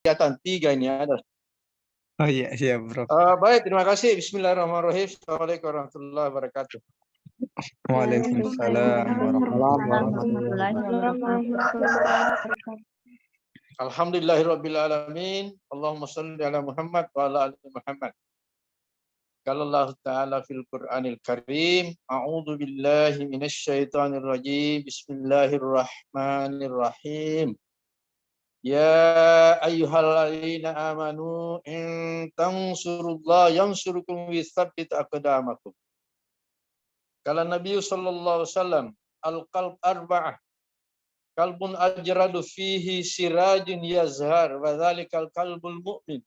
kegiatan 3 ini ada. Oh iya, siap bro. Baik, terima kasih. Bismillahirrahmanirrahim. Assalamualaikum warahmatullahi wabarakatuh. Waalaikumsalam warahmatullahi Waalaikumsalam. Alhamdulillahirabbil alamin. Allahumma shalli ala Muhammad wa ala ali Muhammad. Qala Allah Ta'ala fil Qur'anil Karim, a'udzu billahi minasy syaithanir rajim. Bismillahirrahmanirrahim. Ya ayyuhalladzina amanu in tansurullaha yansurkum wa yutsabbit aqdamakum. Kala Nabi sallallahu alaihi wasallam, al-qalb arba'ah. Qalbun ajradu fihi sirajun yazhar wa dzalikal qalbul mu'min.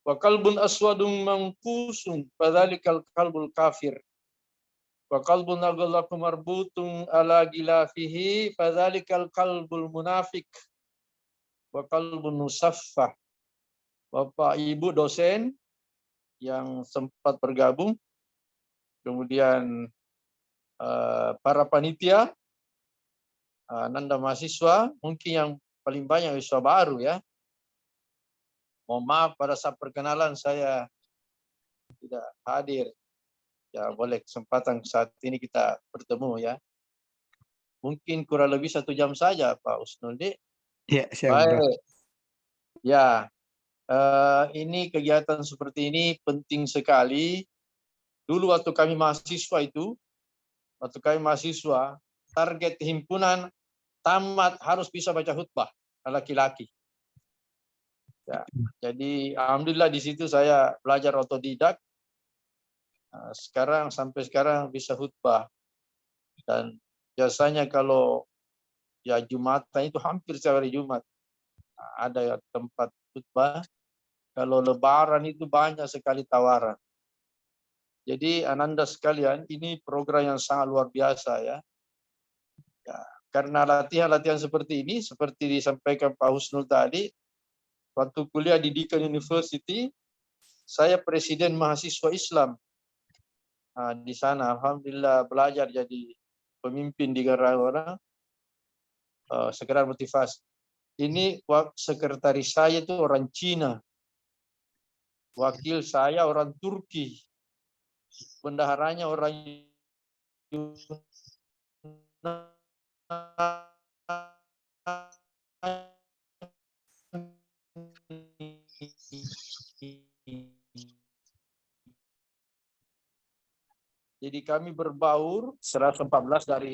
Wa qalbun aswadun manqusun wa dzalikal qalbul kafir. Wa qalbun aghlaqu marbutun ala gilafihi fa dzalikal qalbul munafiq. Wa qalbun musaffah. Bapak Ibu dosen yang sempat bergabung, kemudian para panitia, Nanda mahasiswa, mungkin yang paling banyak mahasiswa baru ya. Mohon maaf pada saat perkenalan saya tidak hadir. Ya boleh kesempatan saat ini kita bertemu ya. Mungkin kurang lebih 1 jam saja Pak Usnuldi. Iya, siap bro. Baik. Ya, ini kegiatan seperti ini penting sekali. Dulu waktu kami mahasiswa, target himpunan tamat harus bisa baca khutbah laki-laki. Ya, jadi alhamdulillah di situ saya belajar otodidak. Sampai sekarang bisa khutbah. Dan biasanya kalau ya Jumatan itu hampir setiap hari Jumat ada tempat khutbah. Kalau Lebaran itu banyak sekali tawaran. Jadi ananda sekalian, ini program yang sangat luar biasa ya. Ya, karena latihan-latihan seperti ini, seperti disampaikan Pak Husnul tadi, waktu kuliah di Deakin University, saya presiden mahasiswa Islam. Di sana, alhamdulillah belajar jadi pemimpin di negara orang, sekedar motivasi. Ini sekretaris saya itu orang Cina, wakil saya orang Turki, bendaharanya orang Yunani. Jadi kami berbaur 114 dari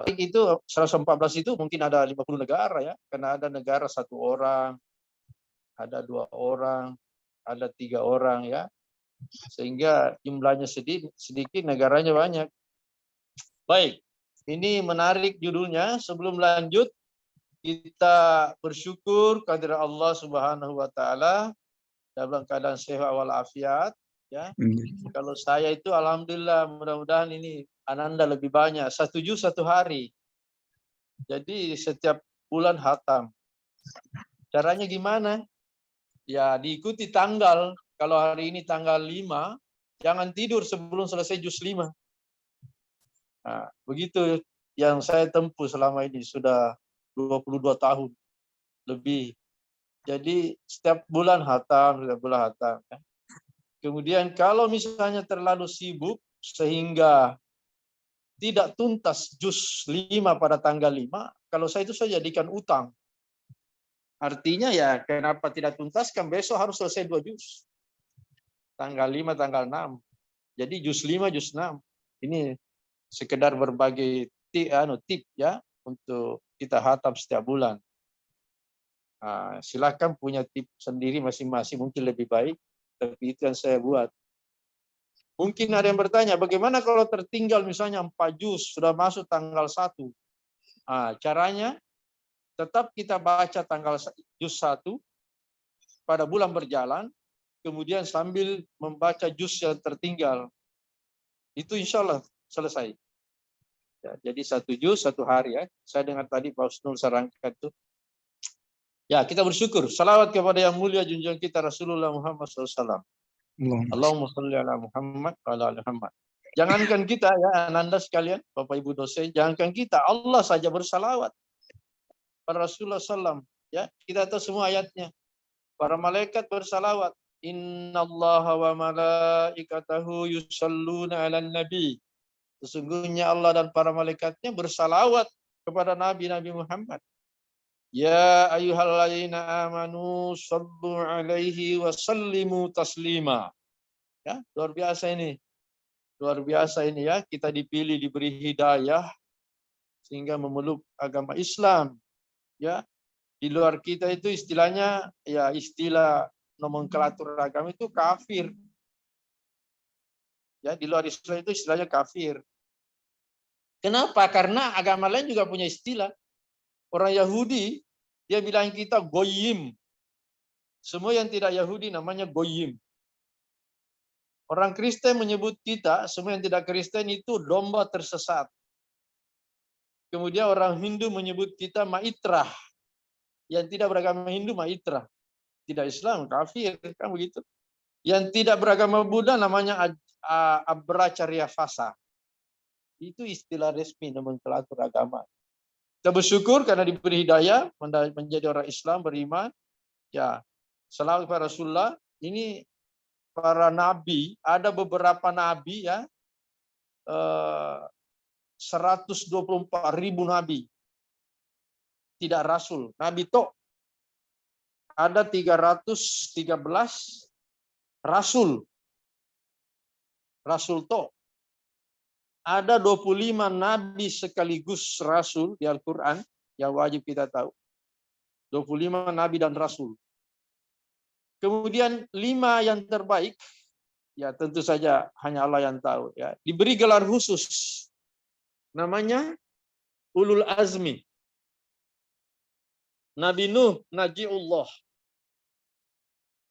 itu 114 itu mungkin ada 50 negara ya, karena ada negara 1 orang, ada 2 orang, ada 3 orang ya, sehingga jumlahnya sedikit, negaranya banyak. Baik, ini menarik judulnya. Sebelum lanjut, kita bersyukur kepada Allah Subhanahu wa Ta'ala dalam keadaan sehat walafiat. Ya, kalau saya itu alhamdulillah, mudah-mudahan ini ananda lebih banyak. 1 juz 1 hari. Jadi setiap bulan hatam. Caranya gimana? Ya diikuti tanggal. Kalau hari ini tanggal 5, jangan tidur sebelum selesai juz 5. Nah, begitu yang saya tempuh selama ini, sudah 22 tahun lebih. Jadi setiap bulan hatam. Ya. Kemudian kalau misalnya terlalu sibuk sehingga tidak tuntas juz 5 pada tanggal 5, kalau saya itu saya jadikan utang. Artinya ya kenapa tidak tuntaskan, besok harus selesai 2 juz. Tanggal 5, tanggal 6. Jadi juz 5, juz 6. Ini sekedar berbagai tip ya untuk kita hatam setiap bulan. Silakan punya tip sendiri masing-masing, mungkin lebih baik. Tapi itu yang saya buat. Mungkin ada yang bertanya, bagaimana kalau tertinggal misalnya 4 juz, sudah masuk tanggal 1? Caranya, tetap kita baca tanggal juz 1 pada bulan berjalan, kemudian sambil membaca juz yang tertinggal. Itu insya Allah selesai. Ya, jadi 1 juz 1 hari ya. Saya dengar tadi Pak Husnul sarankan itu. Ya, kita bersyukur. Salawat kepada yang mulia junjungan kita Rasulullah Muhammad SAW. Allahumma sholli ala Muhammad wa ala ali Muhammad. Jangankan kita ya, ananda sekalian, Bapak Ibu dosen, jangankan kita, Allah saja bersalawat pada Rasulullah SAW. Ya, kita tahu semua ayatnya. Para malaikat bersalawat. Innallaha wa malaikatahu yusalluna 'alan nabi. Sesungguhnya Allah dan para malaikatnya bersalawat kepada Nabi Muhammad. Ya ayyuhalladzina amanu sallu 'alaihi wa sallimu taslima. Ya, luar biasa ini. Luar biasa ini ya, kita dipilih, diberi hidayah sehingga memeluk agama Islam. Ya, di luar kita itu istilahnya ya istilah nomenklatur agama itu kafir. Ya, di luar Islam itu istilahnya kafir. Kenapa? Karena agama lain juga punya istilah. Orang Yahudi dia bilang kita goyim. Semua yang tidak Yahudi namanya goyim. Orang Kristen menyebut kita, semua yang tidak Kristen itu domba tersesat. Kemudian orang Hindu menyebut kita Maitrah. Yang tidak beragama Hindu Maitrah. Tidak Islam, kafir, kan begitu. Yang tidak beragama Buddha namanya Abracharya Fasa. Itu istilah resmi nomenklatur agama. Kita bersyukur karena diberi hidayah menjadi orang Islam beriman. Ya, selawat kepada Rasulullah. Ini para nabi, ada beberapa nabi ya, 124.000 nabi. Tidak rasul. Nabi tok ada 313 rasul. Rasul tok. Ada 25 nabi sekaligus rasul di Al-Quran yang wajib kita tahu. 25 nabi dan rasul. Kemudian 5 yang terbaik, ya tentu saja hanya Allah yang tahu. Ya, diberi gelar khusus, namanya Ulul Azmi. Nabi Nuh, Najiullah.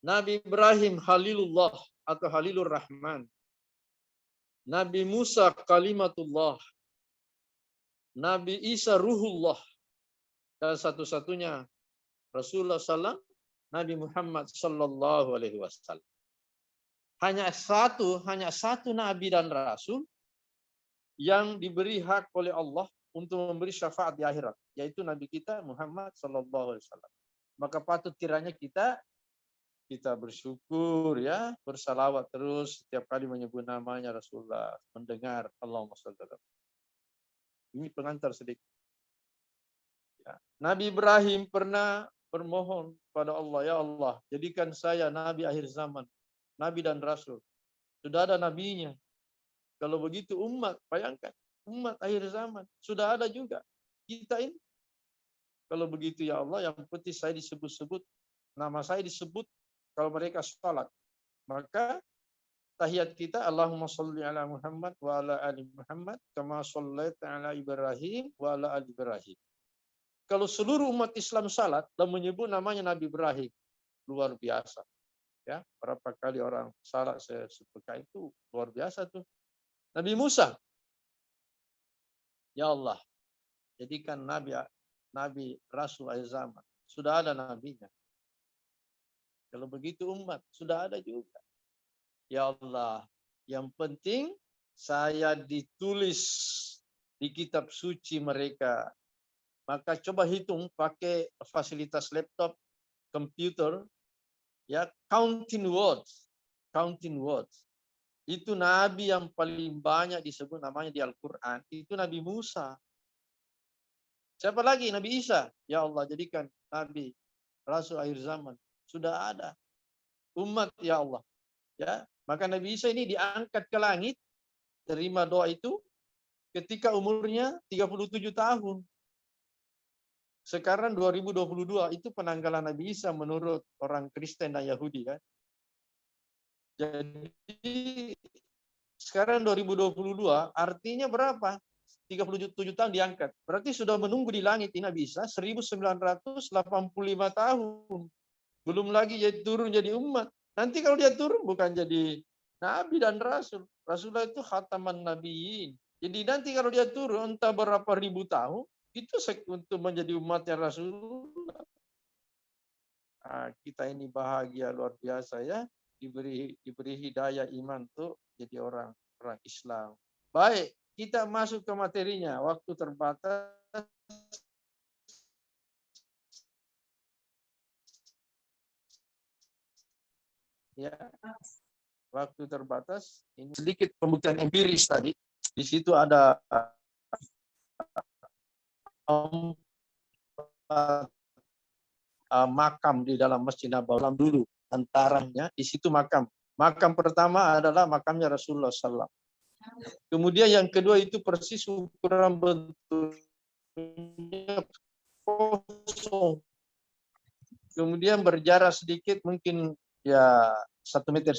Nabi Ibrahim, Halilullah atau Halilur Rahman. Nabi Musa, Kalimatullah. Nabi Isa, Ruhullah. Dan satu-satunya Rasulullah SAW, Nabi Muhammad Sallallahu Alaihi Wasallam. Hanya satu Nabi dan Rasul yang diberi hak oleh Allah untuk memberi syafaat di akhirat, yaitu Nabi kita Muhammad Sallallahu Alaihi Wasallam. Maka patut kiranya kita bersyukur ya, bersalawat terus setiap kali menyebut namanya Rasulullah, mendengar Allahumma shalli alaihi wasallam. Ini pengantar sedikit. Ya. Nabi Ibrahim pernah bermohon pada Allah, ya Allah, jadikan saya nabi akhir zaman, nabi dan rasul. Sudah ada nabinya. Kalau begitu umat, bayangkan, umat akhir zaman sudah ada juga. Kita ini, kalau begitu ya Allah, yang penting saya disebut-sebut, nama saya disebut kalau mereka salat. Maka tahiyat kita, Allahumma sholli ala Muhammad wa ala ali Muhammad kama shallaita ala Ibrahim wa ala ali Ibrahim. Kalau seluruh umat Islam salat dan menyebut namanya Nabi Ibrahim, luar biasa. Ya, berapa kali orang salat sepekan itu luar biasa tuh. Nabi Musa, ya Allah, jadikan Nabi Rasul akhir zaman. Sudah ada nabinya. Kalau begitu umat sudah ada juga. Ya Allah, yang penting saya ditulis di kitab suci mereka. Maka coba hitung pakai fasilitas laptop, komputer, ya, counting words. Itu nabi yang paling banyak disebut namanya di Al-Quran, itu Nabi Musa. Siapa lagi? Nabi Isa. Ya Allah, jadikan nabi Rasul akhir zaman. Sudah ada. Umat ya Allah. Ya, maka Nabi Isa ini diangkat ke langit, terima doa itu ketika umurnya 37 tahun. Sekarang 2022 itu penanggalan Nabi Isa menurut orang Kristen dan Yahudi kan. Jadi sekarang 2022 artinya berapa? 37 tahun diangkat. Berarti sudah menunggu di langit ini Nabi Isa 1985 tahun. Belum lagi jadi turun jadi umat. Nanti kalau dia turun bukan jadi nabi dan rasul. Rasulullah itu khataman nabiyyin. Jadi nanti kalau dia turun entah berapa ribu tahun, itu untuk menjadi umatnya Rasulullah. Nah, kita ini bahagia luar biasa ya, diberi hidayah iman tuh jadi orang Islam. Baik, kita masuk ke materinya. Waktu terbatas. Ya, waktu terbatas. Ini sedikit pembuktian empiris tadi. Di situ ada 4 makam di dalam Masjid Nabawi dulu. Antaranya di situ makam. Makam pertama adalah makamnya Rasulullah SAW. Kemudian yang kedua itu persis ukuran bentuknya kosong. Kemudian berjarak sedikit mungkin ya 1,5 meter,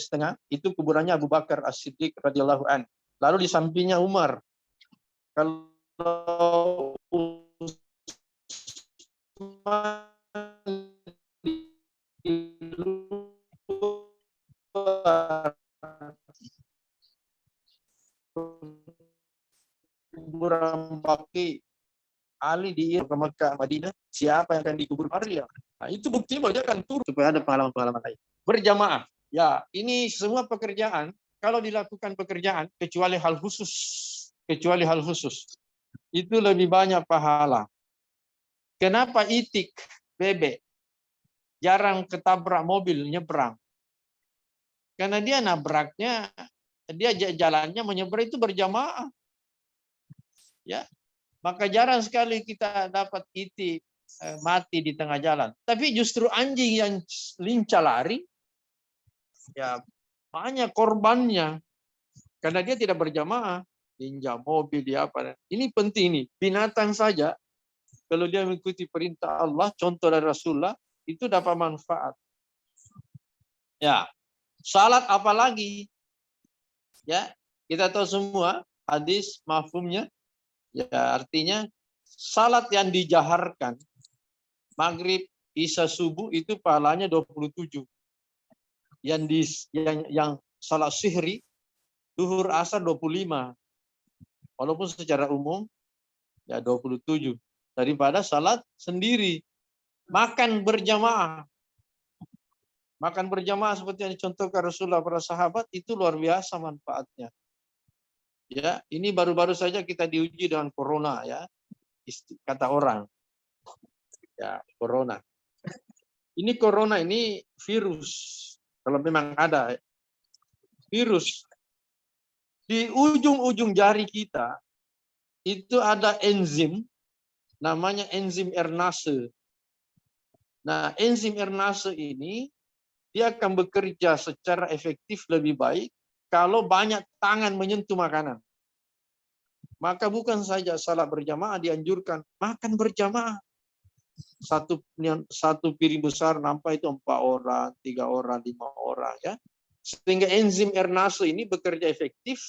itu kuburannya Abu Bakar As-Siddiq radhiyallahu an. Lalu di sampingnya Umar. Kalau di luar kuburan Baqi, Ali di ke Mekah, Madinah, siapa yang akan dikubur Maria? Nah, itu bukti bahwa dia akan turun supaya ada pengalaman-pengalaman lain. Berjamaah. Ya, ini semua pekerjaan, kalau dilakukan pekerjaan, kecuali hal khusus, itu lebih banyak pahala. Kenapa itik, bebek, jarang ketabrak mobil, nyebrang? Karena dia nabraknya, dia jalannya menyeberang itu berjamaah. Ya, maka jarang sekali kita dapat itik mati di tengah jalan. Tapi justru anjing yang lincah lari, ya banyak korbannya. Karena dia tidak berjamaah. Ninja mobil, dia apa. Ini penting nih. Binatang saja, kalau dia mengikuti perintah Allah, contoh dari Rasulullah, itu dapat manfaat. Ya, salat apalagi? Ya, kita tahu semua hadis mafhumnya. Ya, artinya salat yang dijaharkan, maghrib, isya, subuh itu pahalanya 27. Yang salat sihri, duhur, asar 25. Walaupun secara umum ya 27. Daripada salat sendiri. Makan berjamaah. Makan berjamaah seperti yang dicontohkan Rasulullah para sahabat itu luar biasa manfaatnya. Ya, ini baru-baru saja kita diuji dengan corona ya. Kata orang. Ya, corona. Ini corona ini virus. Kalau memang ada virus di ujung-ujung jari kita itu ada enzim namanya enzim Ernase. Nah, enzim Ernase ini dia akan bekerja secara efektif lebih baik kalau banyak tangan menyentuh makanan. Maka bukan saja salat berjamaah dianjurkan, makan berjamaah. Satu piring besar nampak itu 4 orang, 3 orang, 5 orang ya. Sehingga enzim Ernase ini bekerja efektif,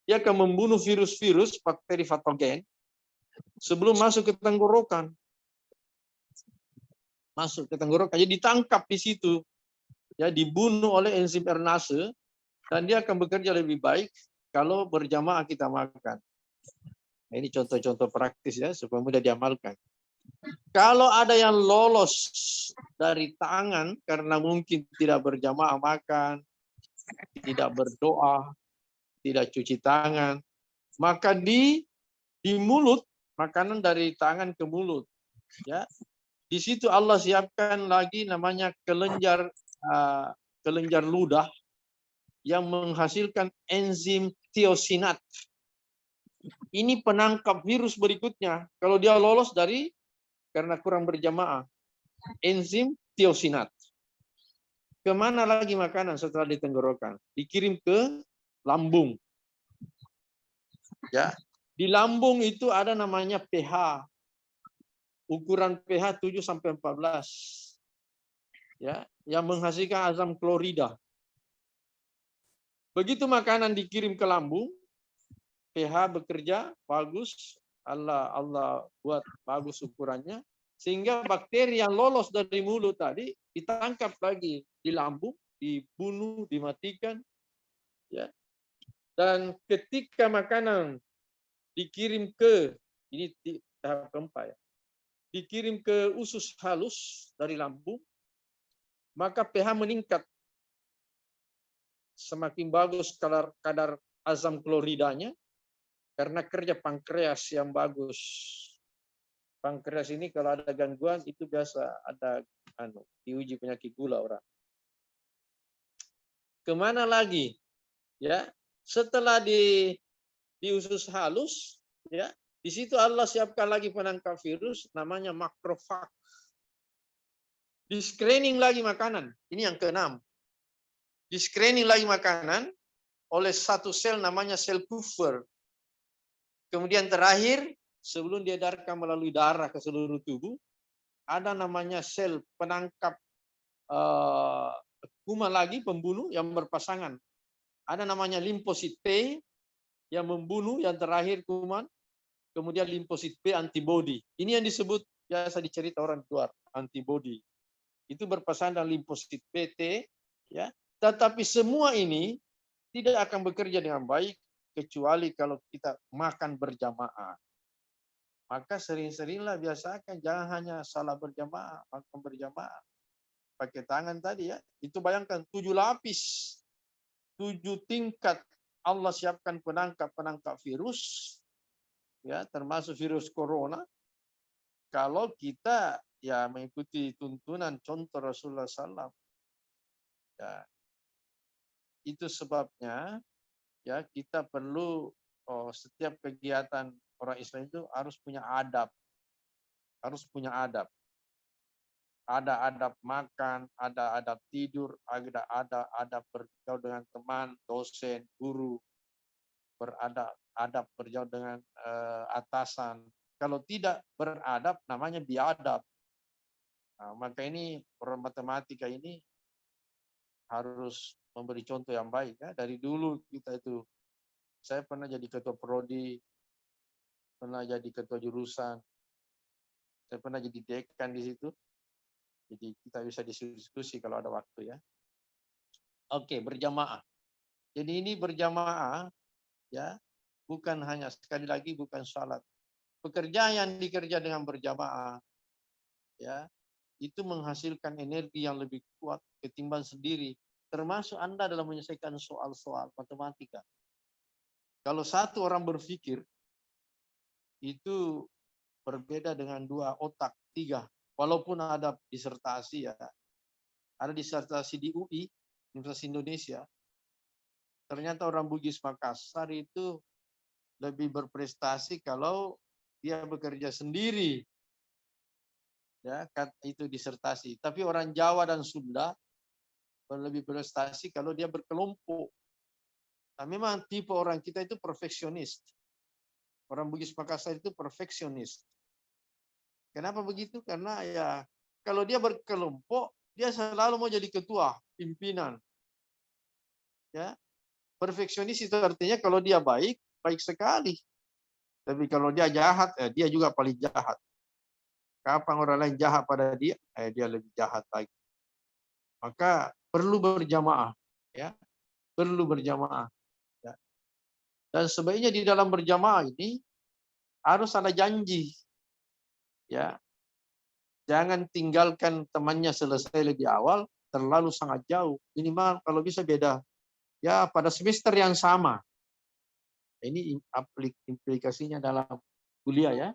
dia akan membunuh virus-virus, bakteri patogen sebelum masuk ke tenggorokan. Masuk ke tenggorokan, jadi ditangkap di situ, ya dibunuh oleh enzim Ernase, dan dia akan bekerja lebih baik kalau berjamaah kita makan. Nah, ini contoh-contoh praktis ya supaya mudah diamalkan. Kalau ada yang lolos dari tangan karena mungkin tidak berjamaah makan, tidak berdoa, tidak cuci tangan, maka di mulut, makanan dari tangan ke mulut, ya. Di situ Allah siapkan lagi namanya kelenjar ludah yang menghasilkan enzim tiosinat. Ini penangkap virus berikutnya kalau dia lolos dari karena kurang berjamaah. Enzim tiosinat. Kemana lagi makanan setelah di tenggorokan? Dikirim ke lambung. Ya, di lambung itu ada namanya pH. Ukuran pH 7 sampai 14. Ya, yang menghasilkan asam klorida. Begitu makanan dikirim ke lambung, pH bekerja bagus, Allah buat bagus ukurannya, sehingga bakteri yang lolos dari mulut tadi ditangkap lagi di lambung, dibunuh, dimatikan, ya. Dan ketika makanan dikirim ke, ini tahap keempat ya, dikirim ke usus halus dari lambung, maka pH meningkat. Semakin bagus kadar asam kloridanya, karena kerja pankreas yang bagus. Pankreas ini kalau ada gangguan itu biasa ada diuji penyakit gula orang. Kemana lagi? Ya, setelah diusus halus, ya, di situ Allah siapkan lagi penangkap virus namanya makrofag. Di screening lagi makanan. Ini yang keenam. Di screening lagi makanan oleh satu sel namanya sel buffer. Kemudian terakhir, sebelum diedarkan melalui darah ke seluruh tubuh, ada namanya sel penangkap kuman lagi, pembunuh yang berpasangan. Ada namanya limfosit T yang membunuh yang terakhir kuman, kemudian limfosit B antibody. Ini yang disebut biasa dicerita orang luar, antibody. Itu berpasangan dengan limfosit B T, ya. Tetapi semua ini tidak akan bekerja dengan baik kecuali kalau kita makan berjamaah. Maka sering-seringlah biasakan jangan hanya salah berjamaah, makan berjamaah. Pakai tangan tadi ya. Itu bayangkan 7 lapis, 7 tingkat Allah siapkan penangkap virus, ya, termasuk virus corona. Kalau kita ya mengikuti tuntunan contoh Rasulullah SAW, ya, itu sebabnya ya kita perlu setiap kegiatan orang Islam itu harus punya adab, harus punya adab. Ada adab makan, ada adab tidur, ada adab bergaul dengan teman, dosen, guru, adab bergaul dengan atasan. Kalau tidak beradab, namanya biadab. Nah, maka ini orang matematika ini harus memberi contoh yang baik. Ya. Dari dulu kita itu, saya pernah jadi ketua prodi, pernah jadi ketua jurusan, saya pernah jadi dekan di situ. Jadi kita bisa diskusi kalau ada waktu ya. Oke, berjamaah. Jadi ini berjamaah ya, bukan hanya sekali lagi bukan salat. Pekerjaan yang dikerja dengan berjamaah ya, itu menghasilkan energi yang lebih kuat ketimbang sendiri. Termasuk Anda dalam menyelesaikan soal-soal matematika. Kalau satu orang berpikir itu berbeda dengan 2 otak, 3. Walaupun ada disertasi ya, ada disertasi di UI, Universitas Indonesia, ternyata orang Bugis Makassar itu lebih berprestasi kalau dia bekerja sendiri. Ya, itu disertasi. Tapi orang Jawa dan Sunda lebih berprestasi kalau dia berkelompok. Nah, memang tipe orang kita itu perfeksionis. Orang Bugis Makassar itu perfeksionis. Kenapa begitu? Karena ya kalau dia berkelompok, dia selalu mau jadi ketua, pimpinan. Ya, perfeksionis itu artinya kalau dia baik, baik sekali. Tapi kalau dia jahat, dia juga paling jahat. Kapan orang lain jahat pada dia, dia lebih jahat lagi. Maka perlu berjamaah, ya, perlu berjamaah. Ya. Dan sebaiknya di dalam berjamaah ini harus ada janji, ya. Jangan tinggalkan temannya selesai lebih awal, terlalu sangat jauh. Minimal kalau bisa beda, ya pada semester yang sama. Ini implikasinya dalam kuliah ya.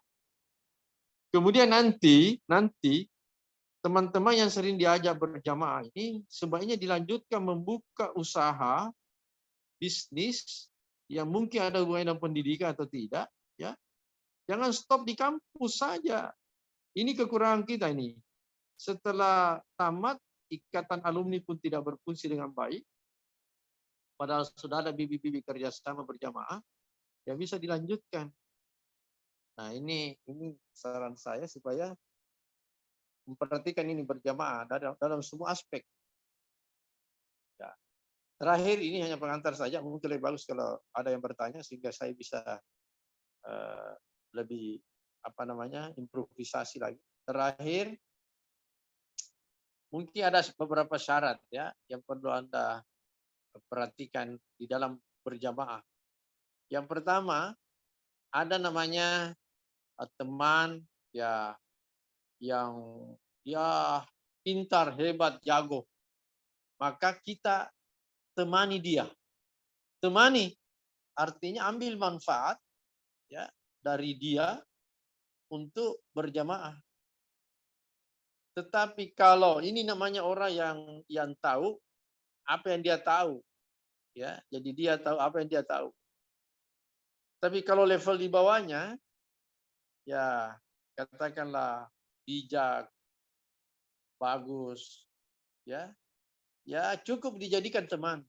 Kemudian nanti teman-teman yang sering diajak berjamaah ini sebaiknya dilanjutkan membuka usaha bisnis yang mungkin ada hubungannya dengan pendidikan atau tidak, ya. Jangan stop di kampus saja. Ini kekurangan kita ini. Setelah tamat, ikatan alumni pun tidak berfungsi dengan baik. Padahal sudah ada bibi-bibi kerjasama berjamaah, yang bisa dilanjutkan. Nah, ini saran saya supaya memperhatikan ini berjamaah dalam semua aspek. Ya. Terakhir ini hanya pengantar saja, mungkin lebih bagus kalau ada yang bertanya sehingga saya bisa lebih improvisasi lagi. Terakhir, mungkin ada beberapa syarat ya yang perlu Anda perhatikan di dalam berjamaah. Yang pertama, ada namanya teman ya yang ya pintar, hebat, jago. Maka kita temani dia. Temani artinya ambil manfaat ya dari dia untuk berjamaah. Tetapi kalau ini namanya orang yang tahu, apa yang dia tahu. Ya, jadi dia tahu apa yang dia tahu. Tapi kalau level di bawahnya, ya katakanlah bijak, bagus, ya cukup dijadikan teman.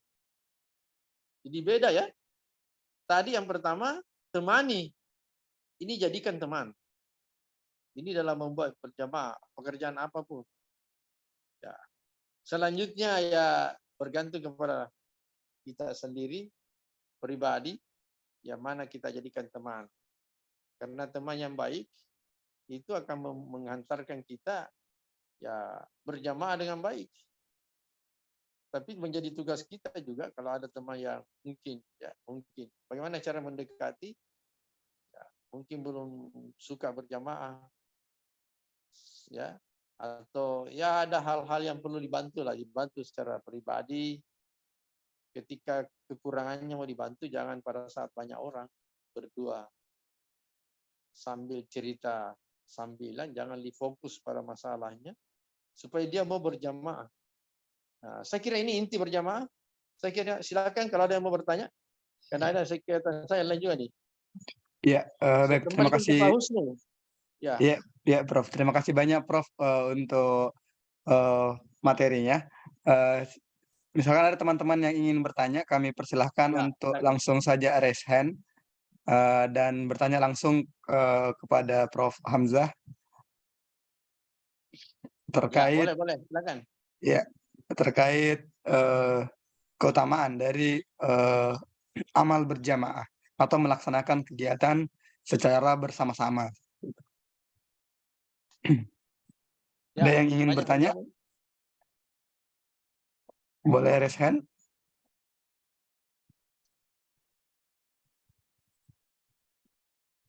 Jadi beda ya. Tadi yang pertama temani, ini jadikan teman. Ini dalam membuat berjamaah pekerjaan apapun. Ya. Selanjutnya ya bergantung kepada kita sendiri pribadi, yang mana kita jadikan teman. Karena teman yang baik itu akan menghantarkan kita ya berjamaah dengan baik. Tapi menjadi tugas kita juga kalau ada teman yang mungkin bagaimana cara mendekati, ya, mungkin belum suka berjamaah, ya, atau ya ada hal-hal yang perlu dibantu secara pribadi. Ketika kekurangannya mau dibantu, jangan pada saat banyak orang, berdua sambil cerita sambilan, jangan difokus pada masalahnya supaya dia mau berjamaah. Nah, saya kira ini inti berjamaah. Saya kira silakan kalau ada yang mau bertanya. Karena ada sekitar saya lain juga nih. Ya, baik. Terima kasih. Pak Husnul. Ya. Ya, Prof. Terima kasih banyak, Prof, untuk materinya. Misalkan ada teman-teman yang ingin bertanya, kami persilahkan untuk langsung saja raise hand dan bertanya langsung kepada Prof. Hamzah terkait. Ya, boleh, silakan. Ya, terkait keutamaan dari amal berjamaah atau melaksanakan kegiatan secara bersama-sama. Ada yang ingin bertanya? Boleh raise hand?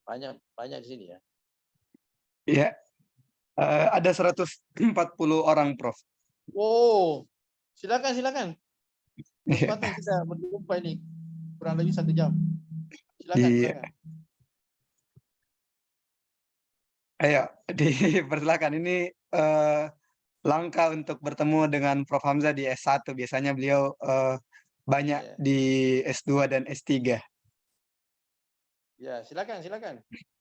Banyak di sini ya. Iya. Ada 140 orang, Prof. Oh, silakan. Kesempatan kita berjumpa ini kurang lebih 1 jam. Silakan. Ayo, dipersilakan. Ini langka untuk bertemu dengan Prof. Hamzah di S1. Biasanya beliau banyak di S2 dan S3. Ya, silakan.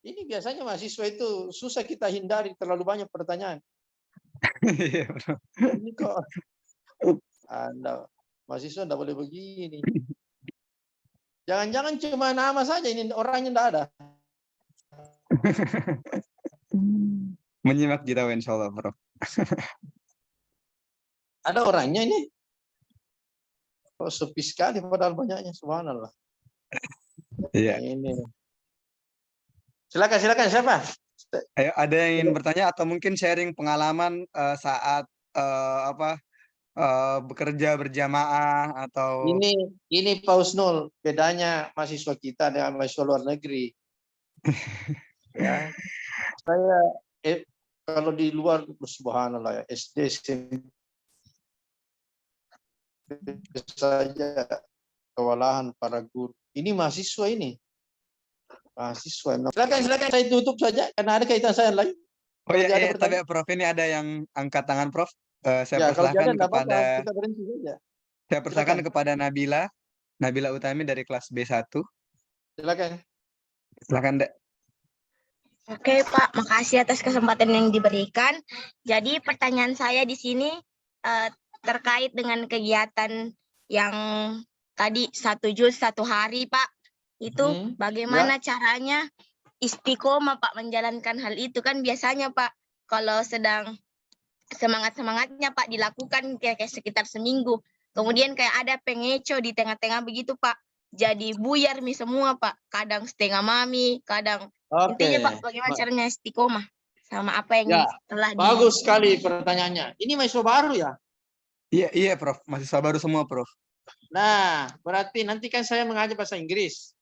Ini biasanya mahasiswa itu susah kita hindari terlalu banyak pertanyaan. Iya, Prof. Ini kok Anda mahasiswa enggak boleh begini. Jangan-jangan cuma nama saja, ini orangnya enggak ada. Menyimak kita insyaallah, Prof. Ada orangnya ini. Oh, sepi sekali padahal banyaknya, subhanallah. Iya. Ini. Silakan siapa? Ayo, ada yang ingin bertanya atau mungkin sharing pengalaman saat bekerja berjamaah atau ini Pak Husnul, bedanya mahasiswa kita dengan mahasiswa luar negeri. Ya. Saya kalau di luar subhanallah ya, SD saja kewalahan para guru. Ini mahasiswa ini. Mahasiswa. Silakan saya tutup saja karena ada kaitan saya lain. Oh iya, tapi Prof, ini ada yang angkat tangan, Prof. Saya persilahkan kepada kita berhenti saja. Saya persilahkan kepada Nabila Utami dari kelas B1. Silakan. Silakan, Dek. Oke, Pak, makasih atas kesempatan yang diberikan. Jadi pertanyaan saya di sini terkait dengan kegiatan yang tadi 1 juz 1 hari, Pak. Itu bagaimana caranya istiqomah, Pak, menjalankan hal itu? Kan biasanya, Pak, kalau sedang semangat-semangatnya, Pak, dilakukan kayak sekitar seminggu. Kemudian kayak ada pengeco di tengah-tengah begitu, Pak. Jadi buyar semua, Pak. Kadang setengah mami, kadang intinya, Pak, bagaimana caranya istiqomah sama apa yang telah bagus sekali pertanyaannya. Ini mahasiswa baru ya? Iya, Prof. Mahasiswa baru semua, Prof. Nah, berarti nanti kan saya mengajar bahasa Inggris.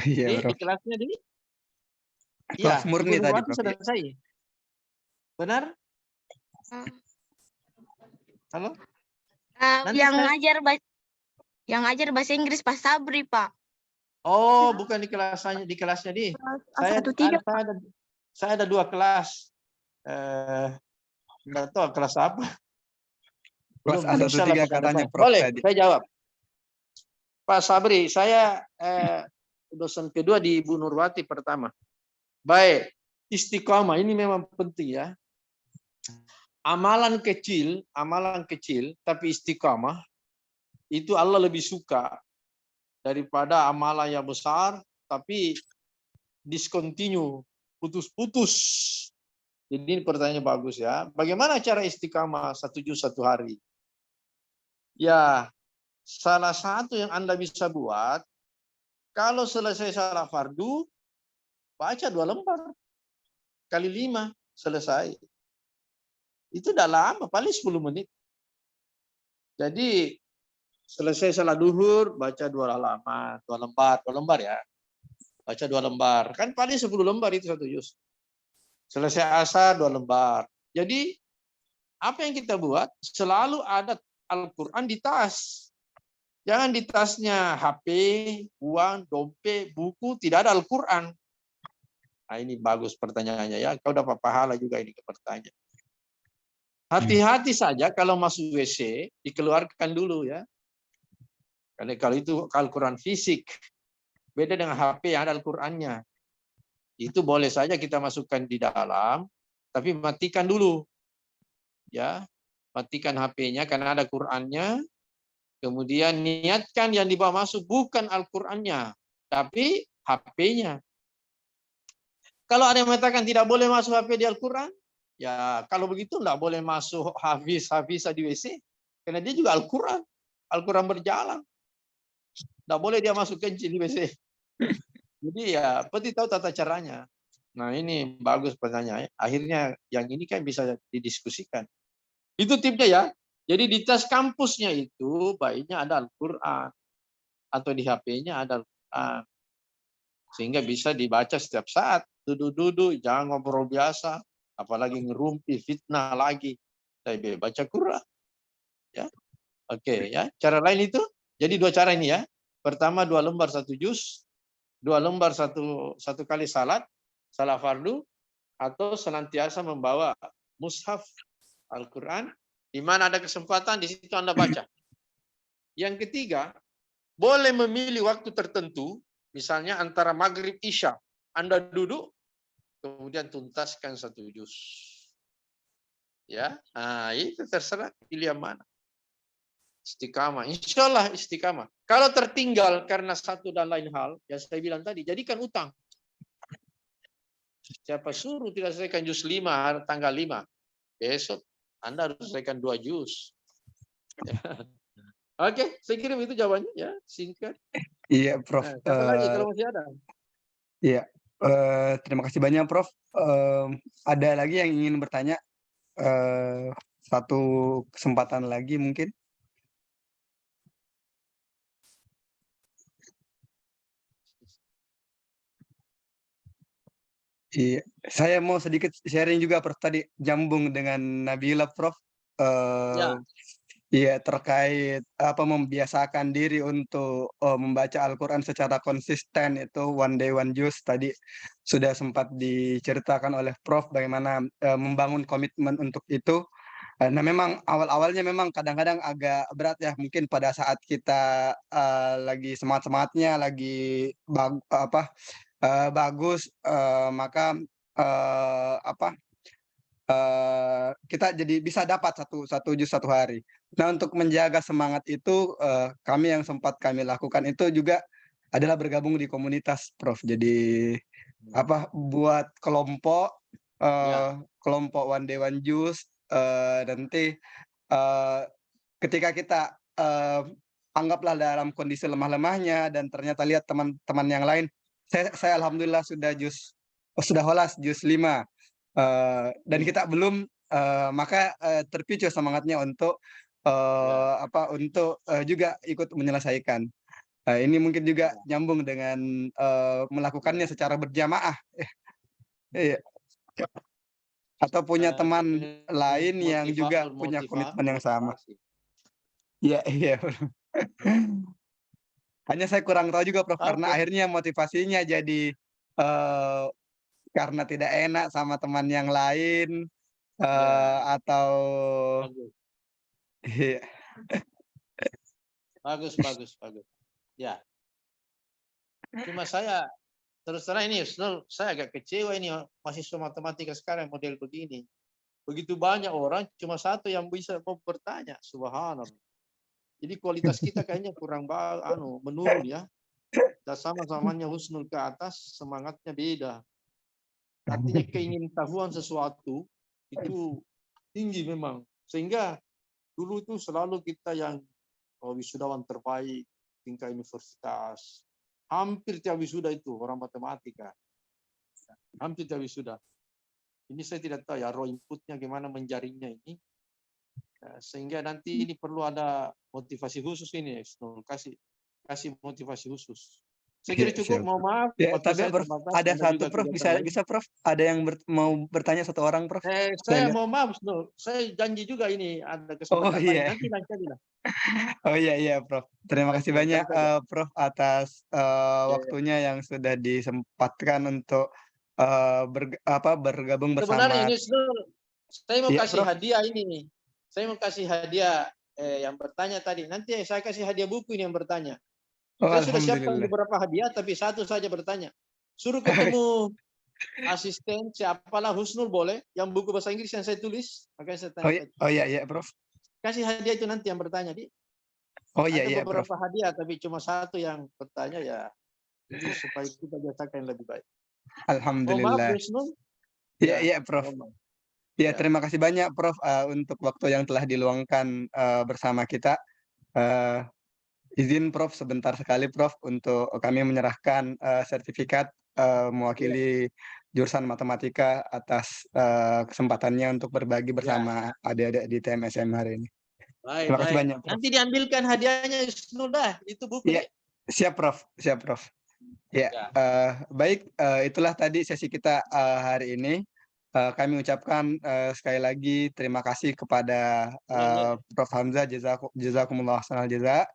Iya, Prof. Di kelasnya di? Kelas murni tadi, Prof. Sudah selesai. Benar? Halo? Yang ngajar bahasa Inggris Pak Sabri, Pak. Oh, bukan di kelasnya di. Saya ada 2 kelas. Enggak tahu kelas apa. Plus Belum A13 bisa lah pekan katanya depan. Prof Boleh, tadi. saya jawab. Pak Sabri, saya dosen kedua di Bu Nurwati pertama. Baik, istiqomah ini memang penting ya. Amalan kecil, tapi istiqomah itu Allah lebih suka daripada amalan yang besar tapi discontinue, putus-putus. Jadi ini pertanyaan bagus ya. Bagaimana cara istiqamah 1 juz 1 hari? Ya, salah satu yang Anda bisa buat, kalau selesai salat fardu, baca 2 lembar. Kali 5, selesai. Itu udah lama, paling 10 menit. Jadi, selesai salat duhur, baca 2 halaman, 2 lembar ya. Baca 2 lembar. Kan paling 10 lembar itu 1 juz. Selesai asar 2 lembar. Jadi, apa yang kita buat? Selalu ada Al-Quran di tas. Jangan di tasnya HP, uang, dompet, buku, tidak ada Al-Quran. Nah, ini bagus pertanyaannya ya. Kau dapat pahala juga ini pertanyaan. Hati-hati saja kalau masuk WC, dikeluarkan dulu ya. Karena kalau itu Al-Quran fisik, beda dengan HP yang ada Al-Qurannya. Itu boleh saja kita masukkan di dalam, tapi matikan dulu. Ya, matikan HP-nya karena ada Qurannya. Kemudian niatkan yang dibawa masuk bukan Al-Qurannya, tapi HP-nya. Kalau ada yang mengatakan tidak boleh masuk HP di Al-Quran, ya kalau begitu tidak boleh masuk Hafiz di WC. Karena dia juga Al-Quran. Al-Quran berjalan. Tidak boleh dia masuk kencing di WC. Jadi ya, penting tahu tata caranya. Nah ini bagus pertanyaannya. Akhirnya yang ini kan bisa didiskusikan. Itu tipnya ya. Jadi di tas kampusnya itu baiknya ada Al-Quran. Atau di HP-nya ada Al-Quran. Sehingga bisa dibaca setiap saat. Duduk-duduk, jangan ngobrol biasa. Apalagi ngerumpi, fitnah lagi. Tapi baca Quran. Ya. Oke ya. Cara lain itu. Jadi 2 cara ini ya. Pertama 2 lembar 1 juz. 2 lembar satu kali salat. Salat fardu. Atau senantiasa membawa mushaf Al-Quran. Di mana ada kesempatan, di situ Anda baca. Yang ketiga, boleh memilih waktu tertentu, misalnya antara maghrib isya. Anda duduk, kemudian tuntaskan 1 juz. Ya, nah, itu terserah pilih yang mana. Istiqamah, insya Allah istiqamah. Kalau tertinggal karena satu dan lain hal, yang saya bilang tadi, jadikan utang. Siapa suruh tidak selesaikan juz 5 tanggal 5? Besok Anda harus selesaikan 2 juz. Ya. Oke, saya kirim itu jawabannya ya, singkat. Iya, Prof. Nah, siapa lagi kalau masih ada? Iya, terima kasih banyak, Prof. Ada lagi yang ingin bertanya? Satu kesempatan lagi mungkin. Iya, saya mau sedikit sharing juga, Prof. Tadi nyambung dengan Nabila, Prof. Ya. Iya, terkait membiasakan diri untuk membaca Al-Quran secara konsisten itu one day one juz tadi sudah sempat diceritakan oleh Prof bagaimana membangun komitmen untuk itu. Nah, memang awal-awalnya memang kadang-kadang agak berat ya, mungkin pada saat kita lagi semangat-semangatnya, lagi bagus, maka kita jadi bisa dapat satu juz 1 hari. Nah, untuk menjaga semangat itu, kami yang sempat kami lakukan itu juga adalah bergabung di komunitas, Prof. Jadi buat kelompok, Ya. kelompok one day one juz, nanti ketika kita anggaplah dalam kondisi lemah-lemahnya dan ternyata lihat teman-teman yang lain, saya alhamdulillah sudah holas juz 5. Dan kita belum, maka terpicu semangatnya untuk juga ikut menyelesaikan. Ini mungkin juga nyambung dengan melakukannya secara berjamaah. Iya. Atau punya teman lain yang juga punya komitmen yang sama. Iya, iya. Hanya saya kurang tahu juga, Prof, karena akhirnya motivasinya jadi karena tidak enak sama teman yang lain, atau Iya. Bagus, bagus, bagus. Ya, cuma saya terus terang ini, Husnul, saya agak kecewa ini mahasiswa matematika sekarang model begini. Begitu banyak orang, cuma satu yang bisa mau bertanya. Subhanallah. Jadi kualitas kita kayaknya kurang menurun ya. Dan sama-samanya Husnul ke atas, semangatnya beda. Artinya keingintahuan sesuatu itu tinggi memang. Sehingga dulu itu selalu kita yang wisudawan terbaik tingkat universitas. Hampir tiap wisuda itu orang matematika. Hampir tiap wisuda. Ini saya tidak tahu ya raw inputnya gimana menjaringnya ini. Ya, sehingga nanti ini perlu ada motivasi khusus ini. Kasih motivasi khusus. Saya kira cukup, Siap. mohon maaf. Ya, waktu tapi saya Prof, terbatas, ada Anda satu juga Prof, kegiatan lain. bisa Prof, ada yang mau bertanya satu orang Prof. Saya lihat. mohon maaf, Husnul. Saya janji juga ini ada Oh kesempatan lain. iya, Nanti lah. oh iya Prof. Terima kasih Nanti banyak saja. Prof atas Ya. waktunya yang sudah disempatkan untuk bergabung Sebenarnya bersama. ini, Husnul, saya mau Iya kasih Prof. hadiah ini. Saya mau kasih hadiah yang bertanya tadi. Nanti saya kasih hadiah buku ini yang bertanya. Oh Saya sudah siapkan alhamdulillah. beberapa hadiah, tapi satu saja bertanya. Suruh ketemu asisten siapalah, Husnul boleh, yang buku bahasa Inggris yang saya tulis, makanya saya tanya tadi. Oh iya Prof. Kasih hadiah itu nanti yang bertanya. Oh iya Ada Prof. beberapa hadiah, tapi cuma satu yang bertanya ya. Jadi supaya kita biasakan lebih baik. Oh maaf, Alhamdulillah. Husnul. Iya Prof. mohon maaf. Ya, Ya. terima kasih banyak Prof untuk waktu yang telah diluangkan bersama kita. Izin Prof sebentar sekali Prof untuk kami menyerahkan sertifikat mewakili jurusan matematika atas kesempatannya untuk berbagi bersama adik-adik di TMSM hari ini. Baik, Terima kasih baik. banyak Prof. Nanti diambilkan hadiahnya, Husnul dah. Itu buku. Iya, siap Prof. Siap Prof. Ya, Ya. baik, itulah tadi sesi kita hari ini. Kami ucapkan sekali lagi terima kasih kepada Ya. Prof Hamzah, jazakumullah khairal jazaa.